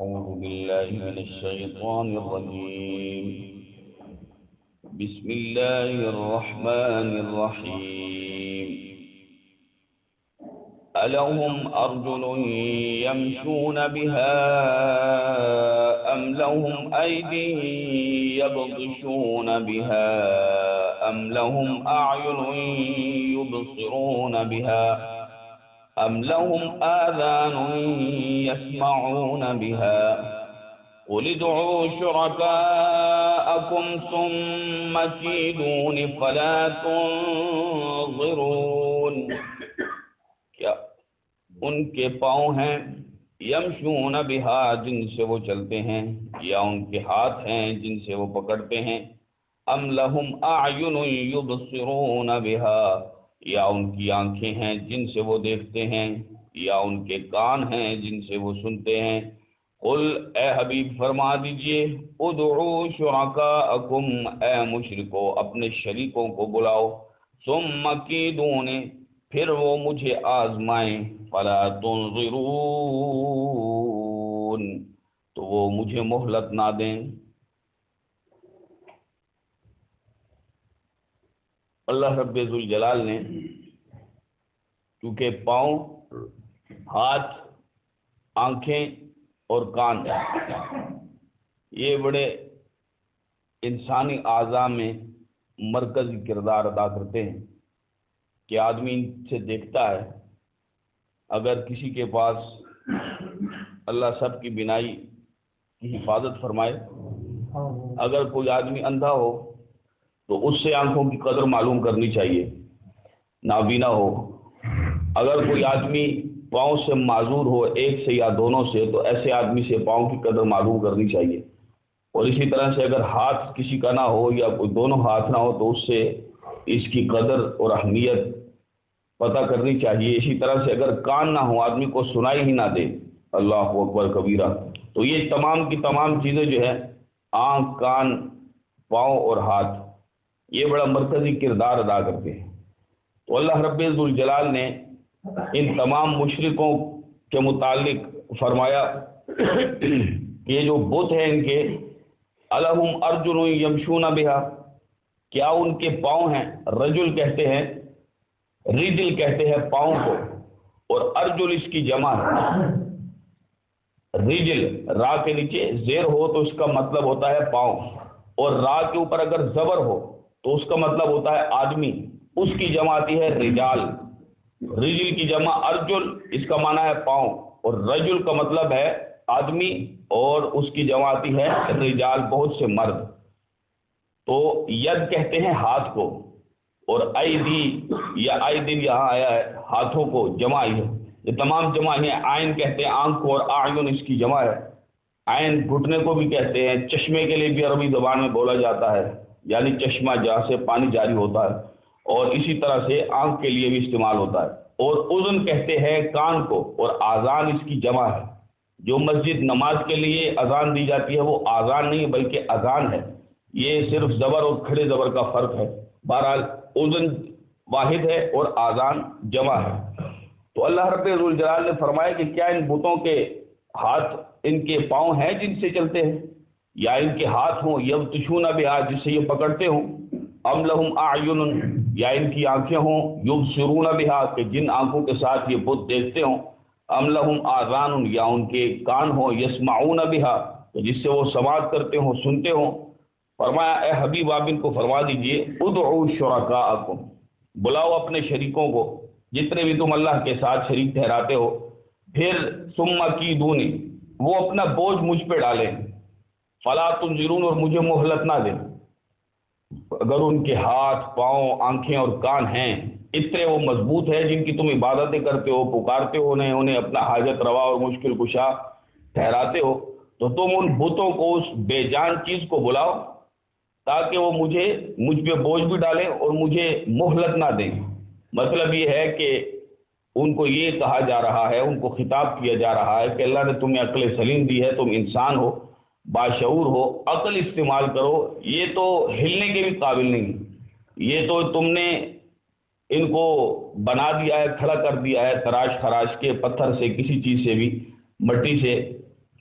أعوذ بالله من الشيطان الرجيم. بسم الله الرحمن الرحيم. ألهم أرجل يمشون بها أم لهم أيدي يبطشون بها أم لهم أعين يبصرون بها أم لهم آذان يسمعون بها قل ادعوا شركاءكم ثم كيدون فلا تنظرون. کیا ان کے پاؤں ہیں یمشون بہا جن سے وہ چلتے ہیں، یا ان کے ہاتھ ہیں جن سے وہ پکڑتے ہیں، ام لہم اعین یبصرون بہا یا ان کی آنکھیں ہیں جن سے وہ دیکھتے ہیں، یا ان کے کان ہیں جن سے وہ سنتے ہیں. قل اے حبیب فرما دیجئے ادعوا شرکاءکم اے مشرکو اپنے شریکوں کو بلاؤ، ثم کیدون پھر وہ مجھے آزمائیں، فلا تنظرون تو وہ مجھے مہلت نہ دیں. اللہ رب ذوالجلال نے کیونکہ پاؤں، ہاتھ، آنکھیں اور کان یہ بڑے انسانی اعضاء میں مرکزی کردار ادا کرتے ہیں کہ آدمی ان سے دیکھتا ہے. اگر کسی کے پاس اللہ سب کی بینائی کی حفاظت فرمائے، اگر کوئی آدمی اندھا ہو تو اس سے آنکھوں کی قدر معلوم کرنی چاہیے، نابینا ہو. اگر کوئی آدمی پاؤں سے معذور ہو، ایک سے یا دونوں سے، تو ایسے آدمی سے پاؤں کی قدر معلوم کرنی چاہیے. اور اسی طرح سے اگر ہاتھ کسی کا نہ ہو یا کوئی دونوں ہاتھ نہ ہو تو اس سے اس کی قدر اور اہمیت پتہ کرنی چاہیے. اسی طرح سے اگر کان نہ ہو، آدمی کو سنائی ہی نہ دے، اللہ اکبر کبیرہ، تو یہ تمام کی تمام چیزیں جو ہے آنکھ، کان، پاؤں اور ہاتھ یہ بڑا مرکزی کردار ادا کرتے ہیں. تو اللہ رب ذوالجلال نے ان تمام مشرکوں کے متعلق فرمایا کہ یہ جو بت ہیں ان کے الہم ارجل یمشون بہا، کیا ان کے پاؤں ہیں؟ رجل کہتے ہیں، رجل کہتے ہیں پاؤں کو، اور ارجل اس کی جمع ہے. رجل را کے نیچے زیر ہو تو اس کا مطلب ہوتا ہے پاؤں، اور را کے اوپر اگر زبر ہو تو اس کا مطلب ہوتا ہے آدمی. اس کی جمع آتی ہے رجال. رجل کی جمع ارجل، اس کا معنی ہے پاؤں، اور رجل کا مطلب ہے آدمی، اور اس کی جمع آتی ہے رجال، بہت سے مرد. تو ید کہتے ہیں ہاتھ کو، اور ایدی یا ایدن یہاں آیا ہے ہاتھوں کو، جمع ہے. یہ تمام جمع ہیں. عین کہتے ہیں آنکھ کو، اور اعین اس کی جمع ہے. عین گھٹنے کو بھی کہتے ہیں. چشمے کے لیے بھی عربی زبان میں بولا جاتا ہے، یعنی چشمہ جہاں سے پانی جاری ہوتا ہے، اور اسی طرح سے آنکھ کے لیے بھی استعمال ہوتا ہے. اور اذن کہتے ہیں کان کو، اور آذان اس کی جمع ہے. جو مسجد نماز کے لیے اذان دی جاتی ہے وہ آذان نہیں بلکہ اذان ہے. یہ صرف زبر اور کھڑے زبر کا فرق ہے. بہرحال اذن واحد ہے اور آذان جمع ہے. تو اللہ رب ذوالجلال نے فرمایا کہ کیا ان بتوں کے ہاتھ، ان کے پاؤں ہیں جن سے چلتے ہیں، یا ان کے ہاتھ ہوں یبطشون بہا جس سے یہ پکڑتے ہوں، ام لہم اعین یا ان کی آنکھیں ہوں یبصرون بہا کہ جن آنکھوں کے ساتھ یہ بت دیکھتے ہوں، ام لہم آذان یا ان کے کان ہوں یسمعون بہا جس سے وہ سماعت کرتے ہوں، سنتے ہوں. فرمایا اے حبیب آپ ان کو فرما دیجئے ادعوا شرکاءکم، بلاؤ اپنے شریکوں کو جتنے بھی تم اللہ کے ساتھ شریک ٹھہراتے ہو، پھر ثم کیدون وہ اپنا بوجھ مجھ پہ ڈالیں، فلا تنظرون اور مجھے مہلت نہ دیں. اگر ان کے ہاتھ، پاؤں، آنکھیں اور کان ہیں، اتنے وہ مضبوط ہیں جن کی تم عبادتیں کرتے ہو، پکارتے ہو، انہیں اپنا حاجت روا اور مشکل کشا ٹھہراتے ہو، تو تم ان بتوں کو، اس بے جان چیز کو بلاؤ تاکہ وہ مجھ پہ بوجھ بھی ڈالیں اور مجھے مہلت نہ دیں. مطلب یہ ہے کہ ان کو یہ کہا جا رہا ہے، ان کو خطاب کیا جا رہا ہے کہ اللہ نے تمہیں عقل سلیم دی ہے، تم انسان ہو، باشعور ہو، عقل استعمال کرو. یہ تو ہلنے کے بھی قابل نہیں، یہ تو تم نے ان کو بنا دیا ہے، کھڑا کر دیا ہے تراش خراش کے، پتھر سے، کسی چیز سے بھی، مٹی سے.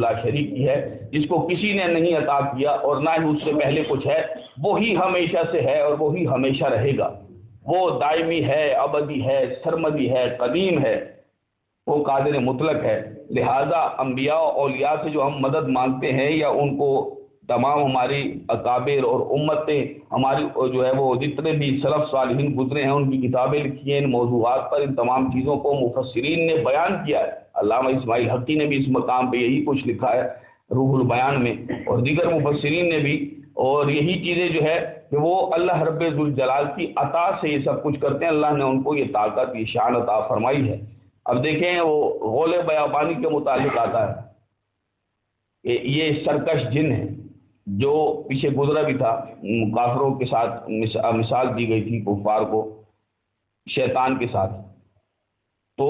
لا شریک کی ہے، جس کو کسی نے نہیں عطا کیا اور نہ ہی اس سے پہلے کچھ ہے، وہی ہمیشہ سے ہے اور وہی ہمیشہ رہے گا۔ وہ دائمی ہے، ابدی ہے، سرمدی ہے، قدیم ہے، وہ قادر مطلق ہے۔ لہذا انبیاء و اولیاء سے جو ہم مدد مانگتے ہیں یا ان کو تمام ہماری اکابر اور امتیں ہماری جو ہے وہ جتنے بھی سلف صالحین گزرے ہیں ان کی کتابیں لکھی ہیں ان موضوعات پر، ان تمام چیزوں کو مفسرین نے بیان کیا ہے۔ علامہ اسماعیل حقی نے بھی اس مقام پہ یہی کچھ لکھا ہے روح البیان میں، اور دیگر مفسرین نے بھی، اور یہی چیزیں جو ہے کہ وہ اللہ رب ذوالجلال کی عطا سے یہ سب کچھ کرتے ہیں۔ اللہ نے ان کو یہ طاقت، یہ شان عطا فرمائی ہے۔ اب دیکھیں وہ غول بیابانی کے متعلق آتا ہے کہ یہ سرکش جن ہے، جو پیچھے گزرا بھی تھا، کافروں کے ساتھ مثال دی گئی تھی کفار کو شیطان کے ساتھ۔ تو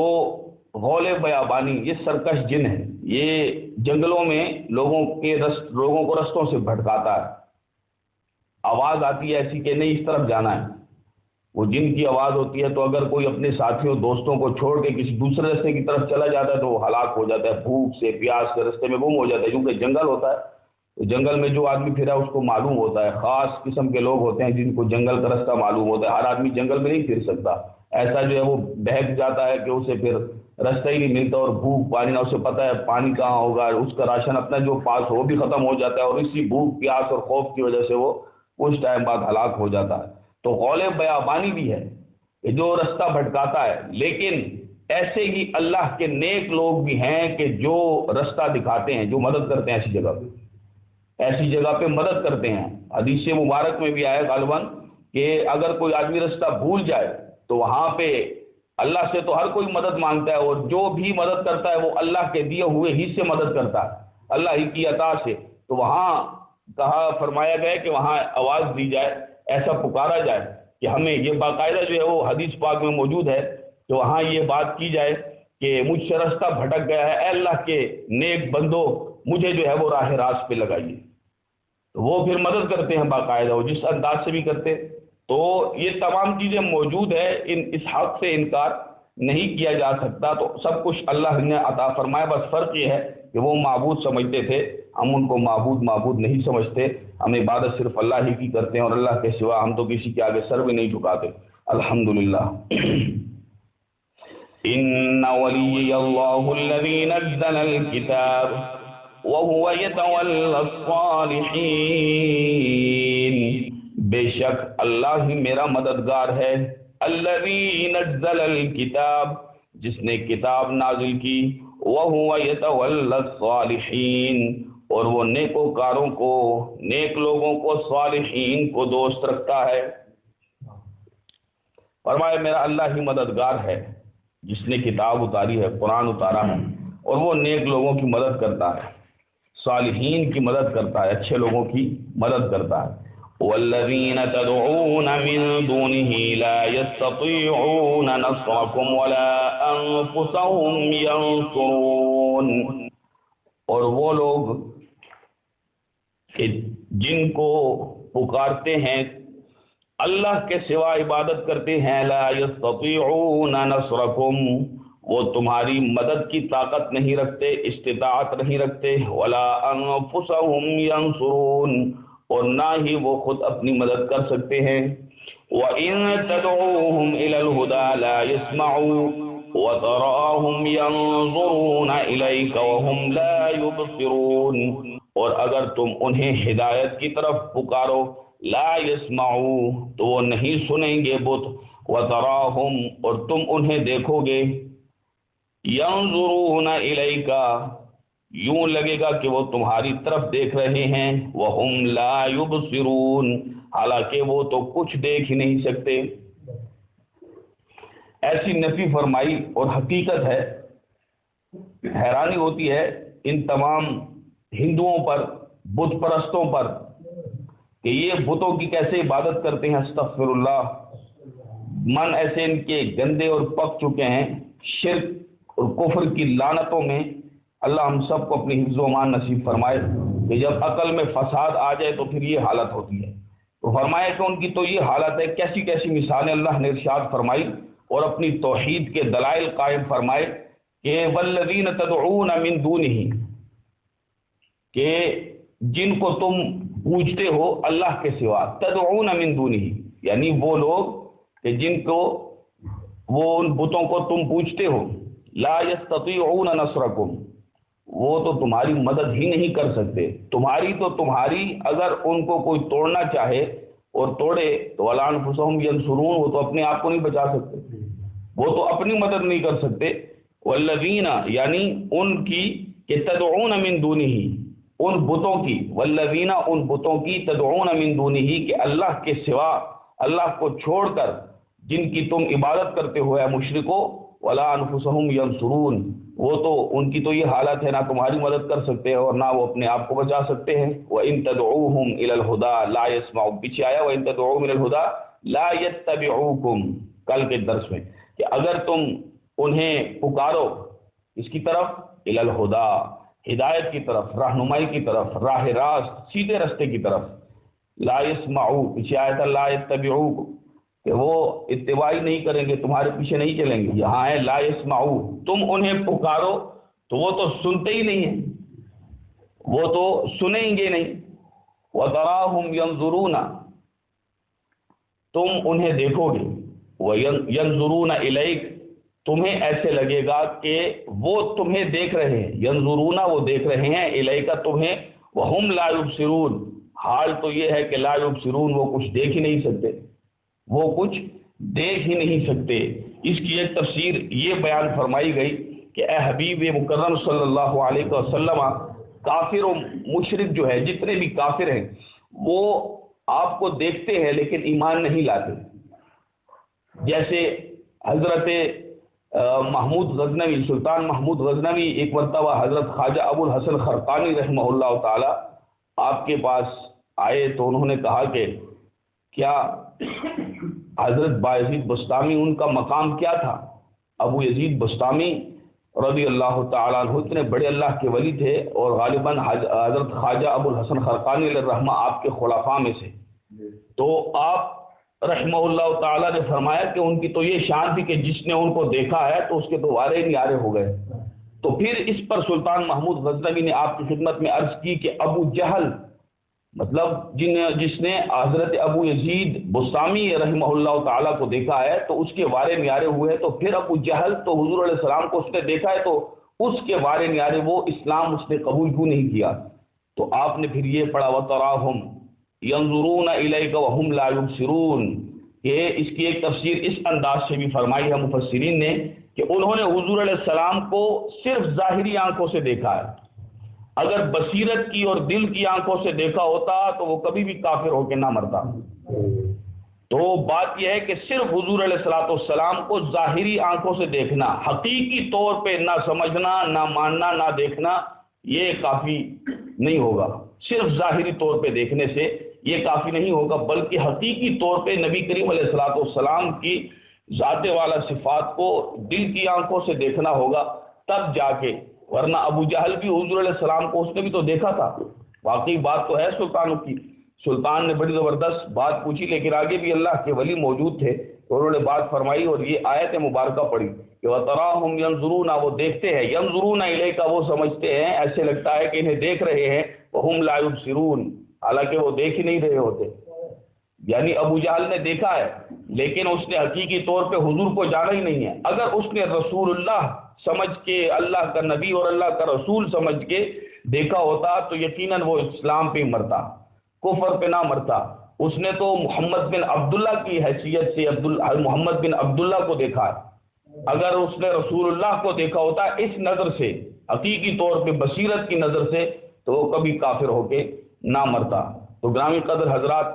غول بیابانی یہ سرکش جن ہے، یہ جنگلوں میں لوگوں کو رستوں سے بھٹکاتا ہے۔ آواز آتی ہے ایسی کہ نہیں اس طرف جانا ہے، وہ جن کی آواز ہوتی ہے، تو اگر کوئی اپنے ساتھیوں دوستوں کو چھوڑ کے کسی دوسرے رستے کی طرف چلا جاتا ہے تو وہ ہلاک ہو جاتا ہے، بھوک سے پیاس کے رستے میں گم ہو جاتا ہے، کیونکہ جنگل ہوتا ہے۔ تو جنگل میں جو آدمی پھرا اس کو معلوم ہوتا ہے، خاص قسم کے لوگ ہوتے ہیں جن کو جنگل کا رستہ معلوم ہوتا ہے، ہر آدمی جنگل میں نہیں پھر سکتا۔ ایسا جو ہے وہ بہک جاتا ہے کہ اسے پھر رستہ ہی نہیں ملتا، اور بھوک پانی نہ، اسے پتہ ہے پانی کہاں ہوگا، اس کا راشن اپنا جو پاس وہ بھی ختم ہو جاتا ہے، اور اسی بھوک پیاس اور خوف کی وجہ سے وہ کچھ ٹائم بعد ہلاک ہو جاتا ہے۔ تو غول بیابانی بھی ہے کہ جو رستہ بھٹکاتا ہے، لیکن ایسے ہی اللہ کے نیک لوگ بھی ہیں کہ جو رستہ دکھاتے ہیں، جو مدد کرتے ہیں ایسی جگہ پہ مدد کرتے ہیں۔ حدیث مبارک میں بھی آیا غالباً کہ اگر کوئی آدمی رستہ بھول جائے تو وہاں پہ اللہ سے تو ہر کوئی مدد مانگتا ہے، اور جو بھی مدد کرتا ہے وہ اللہ کے دیے ہوئے ہی سے مدد کرتا ہے، اللہ ہی کی عطا سے۔ تو وہاں فرمایا گیا کہ وہاں آواز دی جائے، ایسا پکارا جائے کہ ہمیں یہ باقاعدہ جو ہے وہ حدیث پاک میں موجود ہے، تو وہاں یہ بات کی جائے کہ مجھ سے رستہ بھٹک گیا ہے، اے اللہ کے نیک بندو مجھے جو ہے وہ راہ راست پہ لگائیے۔ تو وہ پھر مدد کرتے ہیں باقاعدہ، وہ جس انداز سے بھی کرتے۔ تو یہ تمام چیزیں موجود ہے، اس حق سے انکار نہیں کیا جا سکتا۔ تو سب کچھ اللہ نے عطا فرمایا، بس فرق یہ ہے کہ وہ معبود سمجھتے تھے، ہم ان کو معبود نہیں سمجھتے، ہم عبادت صرف اللہ ہی کی کرتے ہیں، اور اللہ کے سوا ہم تو کسی کے آگے سر بھی نہیں جھکاتے۔ الحمدللہ۔ ان ولی اللہ الذی نزل الکتاب وَهُوَ يَتَوَلَّى الصَّالِحِينَ، بے شک اللہ ہی میرا مددگار ہے، الَّذِي نَزَّلَ الْكِتَاب، جس نے کتاب نازل کی، وَهُوَ يَتَوَلَّى الصَّالِحِينَ، اور وہ نیکوکاروں کو، نیک لوگوں کو، صالحین کو دوست رکھتا ہے۔ فرمایا میرا اللہ ہی مددگار ہے، جس نے کتاب اتاری ہے، قرآن اتارا ہے، اور وہ نیک لوگوں کی مدد کرتا ہے، صالحین کی مدد کرتا ہے، اچھے لوگوں کی مدد کرتا ہے۔ والذین تدعون من دونه لا يستطيعون نصركم ولا انفسهم ينصرون، اور وہ لوگ کہ جن کو پکارتے ہیں اللہ کے سوا عبادت کرتے ہیں، لا يستطيعون نصركم، وہ تمہاری مدد کی طاقت نہیں رکھتے، استطاعت نہیں رکھتے، ولا انفسهم ينصرون، اور نہ ہی وہ خود اپنی مدد کر سکتے ہیں۔ وَإِن تَدْعُوهُمْ إِلَى الْهُدَى لَا يَسْمَعُوا وَتَرَاهُمْ يَنظُرُونَ إِلَيْكَ وَهُمْ لَا يُبْصِرُونَ، اور اگر تم انہیں ہدایت کی طرف پکارو، لا يسمعوا، تو وہ نہیں سنیں گے بت، وَتَرَاهُمْ، اور تم انہیں دیکھو گے، يَنظُرُونَ إِلَيْكَ، یوں لگے گا کہ وہ تمہاری طرف دیکھ رہے ہیں، وَهُمْ لَا يُبْصِرُونَ، حالانکہ وہ تو کچھ دیکھ ہی نہیں سکتے۔ ایسی نفی فرمائی، اور حقیقت ہے، حیرانی ہوتی ہے ان تمام ہندوؤں پر، بت پرستوں پر، کہ یہ بتوں کی کیسے عبادت کرتے ہیں۔ استغفر اللہ، من ایسے ان کے گندے اور پک چکے ہیں شرک اور کفر کی لعنتوں میں۔ اللہ ہم سب کو اپنی حفظ و امان نصیب فرمائے کہ جب عقل میں فساد آ جائے تو پھر یہ حالت ہوتی ہے۔ تو فرمایا کہ ان کی تو یہ حالت ہے، کیسی کیسی مثالیں اللہ نے ارشاد فرمائی، اور اپنی توحید کے دلائل قائم فرمائے کہ والذین تدعون من دونہ، کہ جن کو تم پوجتے ہو اللہ کے سوا، تدعون من دونہ یعنی وہ لوگ کہ جن کو وہ ان بتوں کو تم پوجتے ہو، لا یستطیعون نصرکم، وہ تو تمہاری مدد ہی نہیں کر سکتے، تمہاری اگر ان کو کوئی توڑنا چاہے اور توڑے تو ولا انفسہم ینصرون، وہ تو اپنے آپ کو نہیں بچا سکتے، وہ تو اپنی مدد نہیں کر سکتے۔ والذین یعنی ان کی کہ تدعون من دونہ ان بتوں کی، والذین ان بتوں کی، تدعون من دونہ کہ اللہ کے سوا، اللہ کو چھوڑ کر جن کی تم عبادت کرتے ہو اے مشرکو، ولا انفسہم ینصرون، وہ تو ان کی تو یہ حالت ہے نہ تمہاری مدد کر سکتے ہیں اور نہ وہ اپنے آپ کو بچا سکتے ہیں۔ وَإِن تَدْعُوهُمْ إِلَى الْهُدَىٰ لَا يَسْمَعُونَ، پیچھے آیا وَإِن تَدْعُوهُمْ إِلَى الْهُدَىٰ لَا يَتَّبِعُوكُمْ، کل کے درس میں کہ اگر تم انہیں پکارو اس کی طرف، إِلَى الْهُدَىٰ ہدایت کی طرف، رہنمائی کی طرف، راہ راست سیدھے رستے کی طرف، لا يسمعوا، پیچھے آیا تھا لا يتبعوكم کہ وہ اتباعی نہیں کریں گے، تمہارے پیچھے نہیں چلیں گے، یہاں ہے لا يسمعوا، تم انہیں پکارو تو وہ تو سنتے ہی نہیں ہیں، وہ تو سنیں گے نہیں۔ وَتَرَاهُمْ يَنظُرُونَ، تم انہیں دیکھو گے، وَيَنظُرُونَ إِلَيْكَ، تمہیں ایسے لگے گا کہ وہ تمہیں دیکھ رہے ہیں، ینظرون وہ دیکھ رہے ہیں، الیک تمہیں، وہم لا یبصرون، حال تو یہ ہے کہ لا یبصرون وہ کچھ دیکھ ہی نہیں سکتے، وہ کچھ دیکھ ہی نہیں سکتے۔ اس کی ایک تفسیر یہ بیان فرمائی گئی کہ اے حبیب مکرم صلی اللہ علیہ وسلم، کافر و مشرک جو ہے، جتنے بھی کافر ہیں وہ آپ کو دیکھتے ہیں لیکن ایمان نہیں لاتے۔ جیسے حضرت محمود غزنوی، سلطان محمود غزنوی ایک مرتبہ حضرت خواجہ ابو الحسن خرقانی رحمہ اللہ تعالی آپ کے پاس آئے تو انہوں نے کہا کہ کیا حضرت بایزید بسطامی ان کا مقام کیا تھا؟ ابو یزید بسطامی رضی اللہ تعالیٰ عنہ اتنے بڑے اللہ کے ولی تھے اور غالباً حضرت خواجہ ابو الحسن خرقانی علیہ الرحمہ آپ کے خلفاء میں سے، تو آپ رحمہ اللہ تعالیٰ نے فرمایا کہ ان کی تو یہ شان تھی کہ جس نے ان کو دیکھا ہے تو اس کے تو وارے نیارے ہو گئے۔ تو پھر اس پر سلطان محمود غزنوی نے آپ کی خدمت میں عرض کی کہ ابو جہل، مطلب جس نے حضرت ابو یزید بسطامی رحمہ اللہ تعالیٰ کو دیکھا ہے تو اس کے وارے نیارے ہوئے، تو پھر ابو جہل تو حضور علیہ السلام کو اس نے دیکھا ہے تو اس کے وارے نیارے، وہ اسلام اس نے قبول کیوں نہیں کیا؟ تو آپ نے پھر یہ پڑھا وَتَرَاهُمْ يَنظُرُونَ إِلَيْكَ وَهُمْ لَا يُبْصِرُونَ، کہ اس کی ایک تفسیر اس انداز سے بھی فرمائی ہے مفسرین نے کہ انہوں نے حضور علیہ السلام کو صرف ظاہری آنکھوں سے دیکھا ہے، اگر بصیرت کی اور دل کی آنکھوں سے دیکھا ہوتا تو وہ کبھی بھی کافر ہو کے نہ مرتا۔ تو بات یہ ہے کہ صرف حضور علیہ السلام کو ظاہری آنکھوں سے دیکھنا، حقیقی طور پہ نہ سمجھنا، نہ ماننا، نہ دیکھنا، یہ کافی نہیں ہوگا۔ صرف ظاہری طور پہ دیکھنے سے یہ کافی نہیں ہوگا، بلکہ حقیقی طور پہ نبی کریم علیہ السلام کی ذات والا صفات کو دل کی آنکھوں سے دیکھنا ہوگا، تب جا کے، ورنہ ابو جہل بھی حضور علیہ السلام کو اس نے بھی تو دیکھا تھا۔ واقعی بات تو ہے سلطانوں کی، سلطان نے بڑی زبردست بات پوچھی، لیکن آگے بھی اللہ کے ولی موجود تھے تو انہوں نے بات فرمائی اور یہ آیت مبارکہ پڑھی کہ وَتَرَاهُمْ يَنظُرُونَ وہ دیکھتے ہیں، يَنظُرُونَ إِلَيْكَ وہ سمجھتے ہیں، ایسے لگتا ہے کہ انہیں دیکھ رہے ہیں، وَهُمْ لَا يُبْصِرُونَ حالانکہ وہ دیکھ ہی نہیں رہے ہوتے۔ یعنی ابو جہل نے دیکھا ہے لیکن اس نے حقیقی طور پہ حضور کو جانا ہی نہیں ہے۔ اگر اس نے رسول اللہ سمجھ کے، اللہ کا نبی اور اللہ کا رسول سمجھ کے دیکھا ہوتا تو یقیناً وہ اسلام پہ مرتا، کفر پہ نہ مرتا۔ اس نے تو محمد بن عبداللہ کی حیثیت سے محمد بن عبداللہ کو دیکھا ہے، اگر اس نے رسول اللہ کو دیکھا ہوتا اس نظر سے، حقیقی طور پہ بصیرت کی نظر سے، تو وہ کبھی کافر ہو کے نہ مرتا۔ تو گرامی قدر حضرات،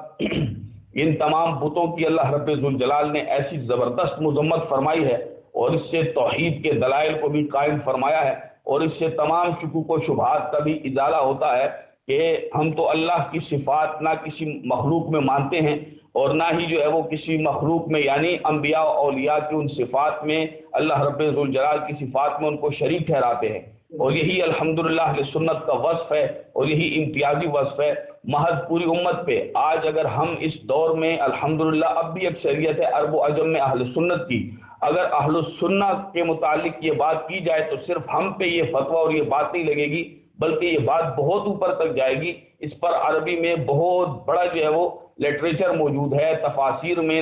ان تمام بتوں کی اللہ رب ذوالجلال نے ایسی زبردست مذمت فرمائی ہے اور اس سے توحید کے دلائل کو بھی قائم فرمایا ہے، اور اس سے تمام شکوک و شبہات کا بھی ازالہ ہوتا ہے کہ ہم تو اللہ کی صفات نہ کسی مخلوق میں مانتے ہیں اور نہ ہی جو ہے وہ کسی مخلوق میں، یعنی انبیاء و اولیاء کی ان صفات میں، اللہ رب ذوالجلال کی صفات میں ان کو شریک ٹھہراتے ہیں، اور یہی الحمدللہ اہل سنت کا وصف ہے اور یہی امتیازی وصف ہے محض پوری امت پہ۔ آج اگر ہم اس دور میں الحمدللہ اب بھی اکثریت ہے عرب و عجم میں اہل سنت کی، اگر اہل السنہ کے متعلق یہ بات کی جائے تو صرف ہم پہ یہ فتویٰ اور یہ بات نہیں لگے گی، بلکہ یہ بات بہت اوپر تک جائے گی۔ اس پر عربی میں بہت بڑا جو ہے وہ لٹریچر موجود ہے، تفاسیر میں،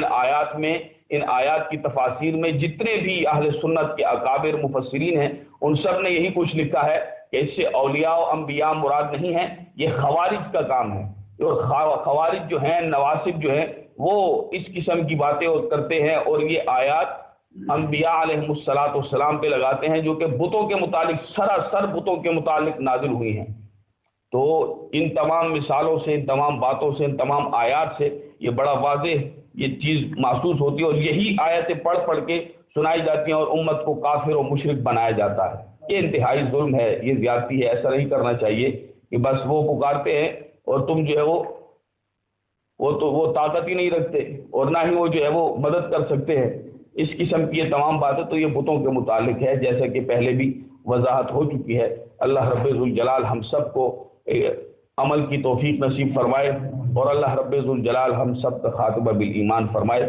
ان آیات کی تفاسیر میں جتنے بھی اہل سنت کے اکابر مفسرین ہیں ان سب نے یہی کچھ لکھا ہے کہ اس سے اولیاء و انبیاء مراد نہیں ہیں، یہ خوارج کا کام ہے۔ اور خوارج جو ہیں، نواسب جو ہیں، وہ اس قسم کی باتیں کرتے ہیں اور یہ آیات انبیاء علیہ السلام پہ لگاتے ہیں جو کہ بتوں کے متعلق، سراسر بتوں کے متعلق نازل ہوئی ہیں۔ تو ان تمام مثالوں سے، ان تمام باتوں سے، ان تمام آیات سے یہ بڑا واضح یہ چیز محسوس ہوتی ہے، اور یہی آیتیں پڑھ پڑھ کے سنائی جاتی ہیں اور امت کو کافر و مشرک بنایا جاتا ہے۔ یہ انتہائی ظلم ہے، یہ زیادتی ہے، ایسا نہیں کرنا چاہیے کہ بس وہ پکارتے ہیں اور تم جو ہے وہ طاقت ہی نہیں رکھتے اور نہ ہی وہ جو ہے وہ مدد کر سکتے ہیں۔ اس قسم کی یہ تمام باتیں تو یہ بتوں کے متعلق ہے، جیسا کہ پہلے بھی وضاحت ہو چکی ہے۔ اللہ رب ذوالجلال ہم سب کو عمل کی توفیق نصیب فرمائے، اور اللہ رب ذوالجلال ہم سب کا خاتمہ بالایمان فرمائے۔